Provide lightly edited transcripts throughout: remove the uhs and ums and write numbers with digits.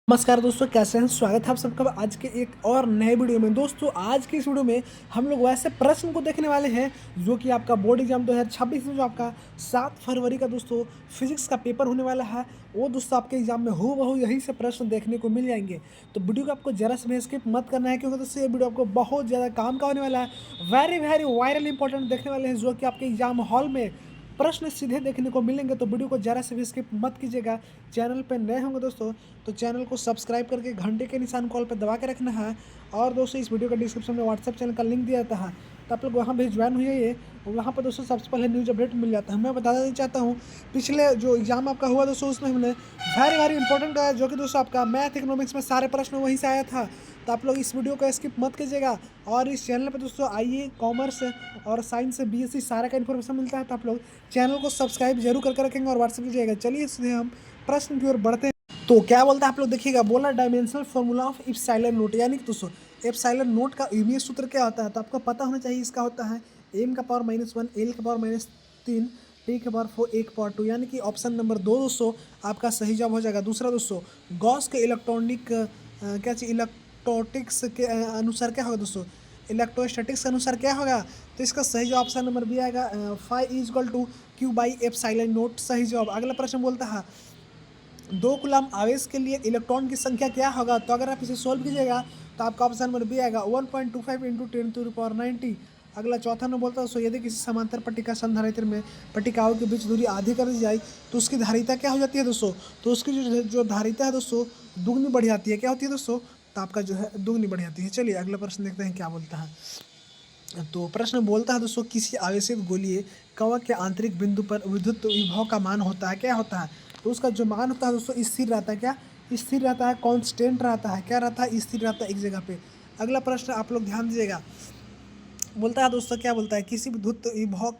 नमस्कार दोस्तों, कैसे हैं? स्वागत है आप सबका आज के एक और नए वीडियो में। दोस्तों, आज की इस वीडियो में हम लोग वैसे प्रश्न को देखने वाले हैं जो कि आपका बोर्ड एग्जाम 2026 में जो आपका 7 फरवरी का दोस्तों फिजिक्स का पेपर होने वाला है, वो दोस्तों आपके एग्जाम में हूबहू यही से प्रश्न देखने को मिल जाएंगे। तो वीडियो को आपको जरा से भी स्किप मत करना है, क्योंकि दोस्तों ये वीडियो आपको बहुत ज़्यादा काम का होने वाला है। वेरी वेरी वायरल इंपॉर्टेंट देखने वाले हैं जो कि आपके एग्जाम हॉल में प्रश्न सीधे देखने को मिलेंगे। तो वीडियो को जरा से भी स्किप मत कीजिएगा। चैनल पे नए होंगे दोस्तों तो चैनल को सब्सक्राइब करके घंटे के निशान कॉल पर दबा के रखना है। और दोस्तों, इस वीडियो का डिस्क्रिप्शन में व्हाट्सएप चैनल का लिंक दिया जाता है, तो आप लोग वहाँ भी ज्वाइन हो जाइए। वहाँ पर दोस्तों सबसे पहले न्यूज़ अपडेट मिल जाता है। मैं बता देना चाहता हूँ, पिछले जो एग्जाम आपका हुआ दोस्तों उसमें हमने वेरी वेरी इंपॉर्टेंट है, जो कि दोस्तों आपका मैथ इकोनॉमिक्स में सारे प्रश्न वहीं से आया था। तो आप लोग इस वीडियो को स्किप मत कीजिएगा। और इस चैनल पर दोस्तों आईए, कॉमर्स और साइंस से बीएससी सारा का इन्फॉर्मेशन मिलता है। तो आप लोग चैनल को सब्सक्राइब जरूर करके रखेंगे और व्हाट्सएप कीजिएगा। चलिए इसलिए हम प्रश्न की ओर बढ़ते हैं। तो क्या बोलता है आप लोग देखिएगा, बोला dimensional formula of epsilon note, यानी कि दोस्तों एप्सिलॉन नोट का यूनिट सूत्र क्या होता है, तो आपको पता होना चाहिए। इसका होता है m का पावर -1, l का पावर -3, t का पावर 4, 1 पावर 2, यानी कि ऑप्शन नंबर 2 दोस्तों आपका सही जवाब हो जाएगा। दूसरा दोस्तों, गॉस के इलेक्ट्रॉनिक क्या चीज इलेक्ट्रोटिक्स के अनुसार क्या होगा दोस्तों, इलेक्ट्रोस्टैटिक्स के अनुसार क्या होगा, तो इसका सही जवाब ऑप्शन नंबर बी आएगा, phi is equal to q by epsilon naught सही जवाब। अगला प्रश्न बोलता है 2 कूलम आवेश के लिए इलेक्ट्रॉन की संख्या क्या होगा, तो अगर आप इसे सोल्व कीजिएगा तो आपका ऑप्शन नंबर बी आएगा 1.25 इंटू 10⁻90। अगला चौथा नंबर बोलता है सो यदि किसी समांतर पट्टिका संधारित्र में पट्टिकाओं के बीच दूरी आधी कर दी जाए तो उसकी धारिता क्या हो जाती है दोस्तों, तो उसकी जो धारिता है दोस्तों दुगनी बढ़ जाती है। क्या होती है दोस्तों, तो आपका जो है दुगनी बढ़ जाती है। चलिए अगला प्रश्न देखते हैं क्या बोलता है। तो प्रश्न बोलता है दोस्तों, किसी आवेशित गोलीय कवक के आंतरिक बिंदु पर विद्युत विभव का मान होता है, क्या होता है, तो उसका जो मान होता है दोस्तों स्थिर रहता है। क्या स्थिर रहता है, कांस्टेंट रहता है, क्या रहता है, स्थिर रहता है एक जगह पे। अगला प्रश्न आप लोग ध्यान दीजिएगा, बोलता है दोस्तों क्या बोलता है, किसी विभव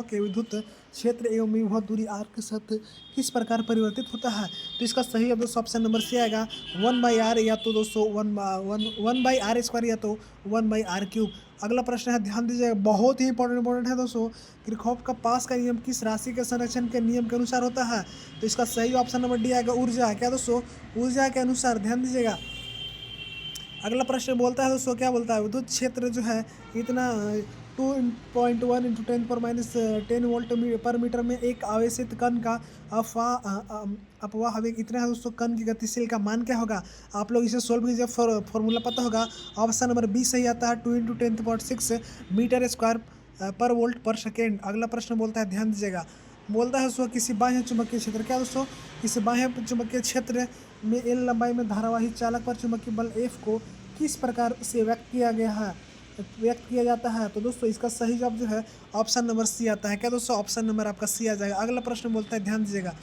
के विद्युत क्षेत्र एवं विभव दूरी आर के साथ किस प्रकार परिवर्तित होता है, तो इसका सही है दोस्तों ऑप्शन नंबर सी आएगा 1/r, या तो दोस्तों 1/r² या तो 1/r³। अगला प्रश्न है, ध्यान दीजिएगा, बहुत ही इंपॉर्टेंट है दोस्तों, किरचॉफ का पास का नियम किस राशि के संरक्षण के नियम के अनुसार होता है, तो इसका सही ऑप्शन नंबर डी आएगा ऊर्जा। क्या दोस्तों, ऊर्जा के अनुसार। ध्यान दीजिएगा। अगला प्रश्न बोलता है दोस्तों क्या बोलता है, विद्युत क्षेत्र जो है इतना 2.1 इंटू 10⁻10 वोल्ट पर मीटर में एक आवेशित कण का अपवाह वेग इतना है दोस्तों। कण की गतिशील का मान क्या होगा, आप लोग इसे सोल्व कीजिए, फॉर्मूला पता होगा। ऑप्शन नंबर बी सही आता है 2 इंटू 10⁻6 मीटर स्क्वायर पर वोल्ट पर सेकेंड। अगला प्रश्न बोलता है, ध्यान दीजिएगा, बोलता है दोस्तों किसी बाह्य चुंबकीय क्षेत्र, क्या दोस्तों, किसी बाह्य चुंबकीय क्षेत्र में एल लंबाई में धारावाही चालक पर चुंबकीय बल एफ को किस प्रकार से व्यक्त किया जाता है, तो दोस्तों इसका सही जवाब जो है ऑप्शन नंबर सी आता है। क्या दोस्तों, ऑप्शन नंबर आपका सी आ जाएगा। अगला प्रश्न बोलता है, ध्यान दीजिएगा,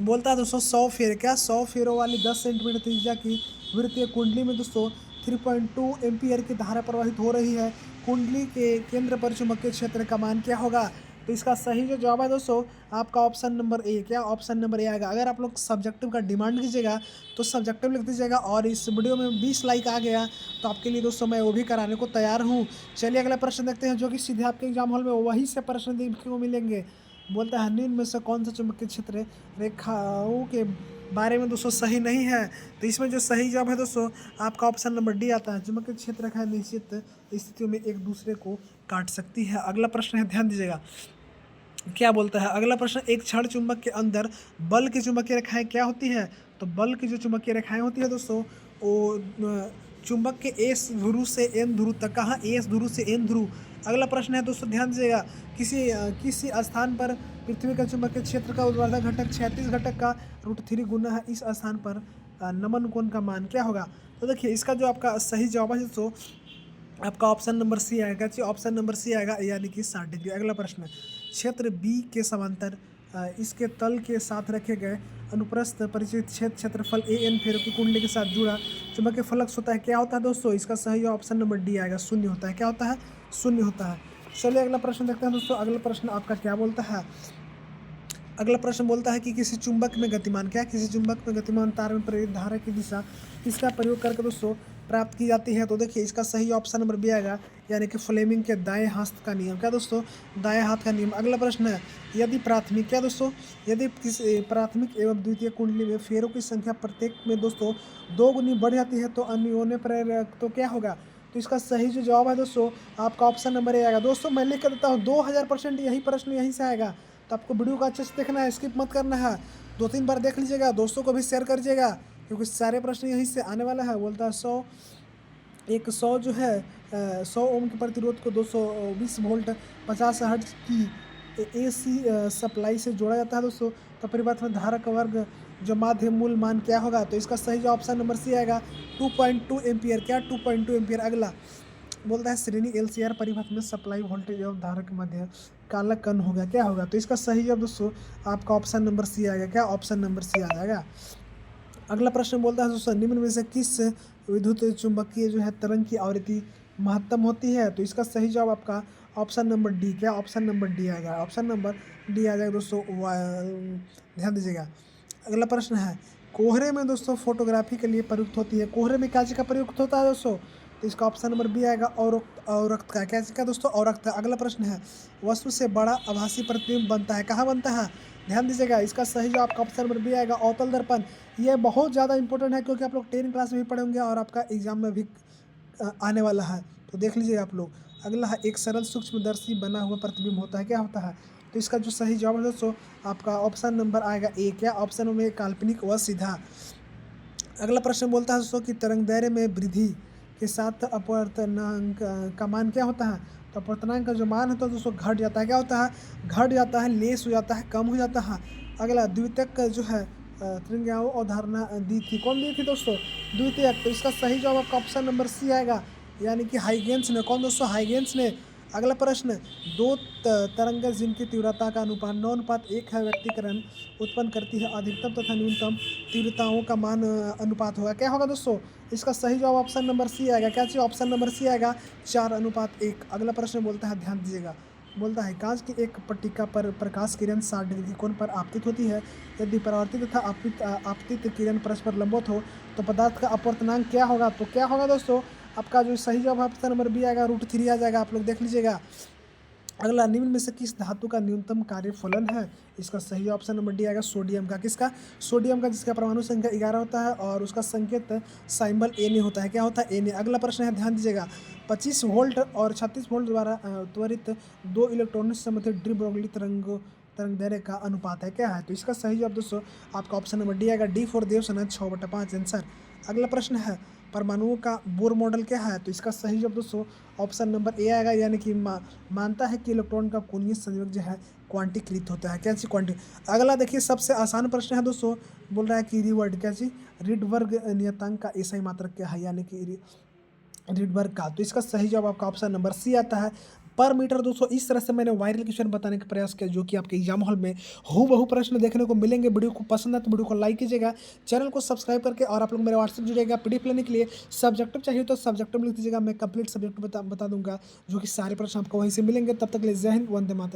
बोलता है दोस्तों 100 फेर, क्या 100 फेरों वाली 10 सेंटीमीटर त्रिज्या की वृत्तीय कुंडली में दोस्तों 3.2 एम्पियर की धारा प्रवाहित हो रही है। कुंडली के केंद्र पर चुंबकीय क्षेत्र का मान क्या होगा, तो इसका सही जो जवाब है दोस्तों आपका ऑप्शन नंबर ए। क्या ऑप्शन नंबर ए आएगा। अगर आप लोग सब्जेक्टिव का डिमांड कीजिएगा तो सब्जेक्टिव लिख दीजिएगा, और इस वीडियो में 20 लाइक आ गया तो आपके लिए दोस्तों मैं वो भी कराने को तैयार हूँ। चलिए अगला प्रश्न देखते हैं, जो कि सीधे आपके एग्जाम हॉल में वहीं से प्रश्न देखने को मिलेंगे। बोलता है निम्न में से कौन सा चुंबकीय क्षेत्र रेखाओं के बारे में दोस्तों सही नहीं है, तो इसमें जो सही जवाब है दोस्तों आपका ऑप्शन नंबर डी आता है। चुंबकीय क्षेत्र रेखा निश्चित स्थितियों में एक दूसरे को काट सकती है। अगला प्रश्न है, ध्यान दीजिएगा, क्या बोलता है अगला प्रश्न, एक क्षण चुंबक के अंदर बल की चुंबकीय रेखाएं क्या होती है, तो बल की जो चुंबकीय रेखाएं होती है दोस्तों वो चुंबक के एस ध्रुव से एन ध्रुव तक। कहाँ, एस ध्रुव से एन ध्रुव। अगला प्रश्न है दोस्तों, ध्यान दीजिएगा, किसी स्थान पर पृथ्वी का चुंबकीय क्षेत्र का ऊर्ध्वाधर घटक 36 घटक का √3 गुना है, इस स्थान पर नमन कोण का मान क्या होगा, तो देखिए इसका जो आपका सही जवाब है दोस्तों आपका ऑप्शन नंबर सी आएगा। ऑप्शन नंबर सी आएगा, यानी कि 60 डिग्री। अगला प्रश्न, क्षेत्र बी के समांतर इसके तल के साथ रखे गए अनुप्रस्थ परिचित क्षेत्रफल ए एन फेरों की कुंडली के साथ जुड़ा चुंबकीय फ्लक्स होता है, क्या होता है दोस्तों, इसका सही ऑप्शन नंबर डी आएगा, शून्य होता है। क्या होता है, शून्य होता है। चलिए अगला प्रश्न देखते हैं दोस्तों। अगला प्रश्न आपका क्या बोलता है, अगला प्रश्न बोलता है कि किसी चुंबक में गतिमान, क्या किसी चुंबक में गतिमान तार में प्रेरित धारा की दिशा इसका प्रयोग करके दोस्तों प्राप्त की जाती है? तो देखिए इसका सही ऑप्शन नंबर बी आएगा, यानी कि फ्लेमिंग के दाएं हाथ का नियम। क्या दोस्तों? दाएं हाथ का नियम। अगला प्रश्न है, यदि प्राथमिक, क्या दोस्तों? यदि किसी प्राथमिक एवं द्वितीय कुंडली में फेरों की संख्या प्रत्येक में दोस्तों 2 गुनी बढ़ जाती है तो अन्योन्य प्रेरक तो क्या होगा? तो इसका सही जो जवाब है दोस्तों, आपका ऑप्शन नंबर ए आएगा। दोस्तों मैं लिख कर देता हूँ, 2000% यही प्रश्न यहीं से आएगा। तो आपको वीडियो को अच्छे से देखना है, स्किप मत करना है, 2-3 बार देख लीजिएगा, दोस्तों को भी शेयर करिएगा, क्योंकि सारे प्रश्न यहीं से आने वाला है। बोलता है 100 जो है 100 ओम के प्रतिरोध को 220 वोल्ट 50 हर्ट्ज की AC सप्लाई से जोड़ा जाता है दोस्तों। तो परिपथ में धारा का वर्ग जो माध्य मूल मान क्या होगा? तो इसका सही जो ऑप्शन नंबर सी आएगा, 2.2 एम्पियर। क्या 2.2 एम्पियर? अगला बोलता है श्रेणी LCR परिपथ में सप्लाई वोल्टेज एवं धारा के मध्य काला कण होगा, क्या होगा? तो इसका सही जवाब दोस्तों आपका ऑप्शन नंबर सी आएगा। क्या ऑप्शन नंबर सी आ जाएगा। अगला प्रश्न बोलता है दोस्तों, निम्न में से किस विद्युत चुंबकीय जो है तरंग की आवृत्ति महत्तम होती है? तो इसका सही जवाब आपका ऑप्शन नंबर डी। क्या ऑप्शन नंबर डी आएगा? ऑप्शन नंबर डी आ जाएगा दोस्तों। ध्यान दीजिएगा। अगला प्रश्न है, कोहरे में दोस्तों फोटोग्राफी के लिए प्रयुक्त होती है। कोहरे में क्या चीज़ का प्रयुक्त होता है दोस्तों? तो इसका ऑप्शन नंबर बी आएगा, अवरक्त का। क्या चीज़ का दोस्तों? अवरक्त का। अगला प्रश्न है, वस्तु से बड़ा आभासी प्रतिबिंब बनता है, कहाँ बनता है? ध्यान दीजिएगा, इसका सही जो आपका ऑप्शन नंबर बी आएगा, अवतल दर्पण। ये बहुत ज़्यादा इंपॉर्टेंट है, क्योंकि आप लोग 10 क्लास में भी पढ़े होंगे और आपका एग्जाम में भी आने वाला है, तो देख लीजिए आप लोग। अगला है, एक सरल सूक्ष्मदर्शी बना हुआ प्रतिबिंब होता है, क्या होता है? तो इसका जो सही जवाब है दोस्तों आपका ऑप्शन नंबर आएगा ए। क्या ऑप्शन में? काल्पनिक व सीधा। अगला प्रश्न बोलता है दोस्तों कि तरंग दैर्ध्य में वृद्धि के साथ अपवर्तनांक का मान क्या होता है? तो अपवर्तनांक का जो मान होता है दोस्तों घट जाता है। क्या होता है? घट जाता है, लेस हो जाता है, कम हो जाता है। अगला द्वितीयक का जो है त्रिज्याओं अवधारणा दी थी, कौन दी थी दोस्तों? द्वितीयक। तो इसका सही जवाब आपका ऑप्शन नंबर सी आएगा, यानी कि हाइगेंस ने। कौन दोस्तों? हाइगेंस ने। अगला प्रश्न, दो तरंग जिनकी तीव्रता का अनुपात 9:1 है व्यक्तिकरण उत्पन्न करती है, अधिकतम तथा न्यूनतम तीव्रताओं का मान अनुपात होगा, क्या होगा दोस्तों? इसका सही जवाब ऑप्शन नंबर सी आएगा। क्या चाहिए? ऑप्शन नंबर सी आएगा, 4:1। अगला प्रश्न बोलता है, ध्यान दीजिएगा, बोलता है कांच की एक पट्टिका पर प्रकाश किरण 60 डिग्री कोण पर आपतित होती है। यदि परावर्तित तथा आपतित किरण परस्पर लंबवत हो तो पदार्थ का अपवर्तनांक क्या होगा? तो क्या होगा दोस्तों? आपका जो सही जवाब ऑप्शन नंबर बी आएगा, √3 आ जाएगा। आप लोग देख लीजिएगा। अगला, निम्न में से किस धातु का न्यूनतम कार्यफलन है? इसका सही ऑप्शन नंबर डी आएगा, सोडियम का। किसका? सोडियम का, जिसका परमाणु संख्या 11 होता है और उसका संकेत साइंबल Na होता है। क्या होता है? Na। अगला प्रश्न है, ध्यान दीजिएगा, 25 वोल्ट और 36 वोल्ट द्वारा त्वरित 2 इलेक्ट्रॉनों से संबंधित डी ब्रोगली तरंग दैर्ध्य का अनुपात है, क्या है? तो इसका सही जवाब दोस्तों आपका ऑप्शन नंबर डी आएगा, डी फॉर देवसेना 6/5 आंसर। अगला प्रश्न है, परमाणुओं का बोर मॉडल क्या है? तो इसका सही जवाब दोस्तों ऑप्शन नंबर ए आएगा, यानी कि मानता है कि इलेक्ट्रॉन का कोणीय संयोग जो है क्वांटीकृत होता है। क्या चीज? क्वांटी। अगला देखिए, सबसे आसान प्रश्न है दोस्तों, बोल रहा है कि रिवर्ड, क्या चीज? रिडबर्ग नियतांक का एसआई मात्रक क्या है, यानी कि रिडबर्ग का। तो इसका सही जवाब आपका ऑप्शन नंबर सी आता है, पर मीटर। दोस्तों इस तरह से मैंने वायरल क्वेश्चन बताने का प्रयास किया, जो कि आपके एग्जाम हॉल में हूबहू प्रश्न देखने को मिलेंगे। वीडियो को पसंद है तो वीडियो को लाइक कीजिएगा, चैनल को सब्सक्राइब करके, और आप लोग मेरे व्हाट्सएप जुड़िएगा PDF लेने के लिए। सब्जेक्टिव चाहिए तो सब्जेक्टिव लिख दीजिएगा, मैं कंप्लीट सब्जेक्ट बता दूंगा, जो कि सारे प्रश्न आपको वहीं से मिलेंगे। तब तक के लिए जय हिंद, वंदे मातरम।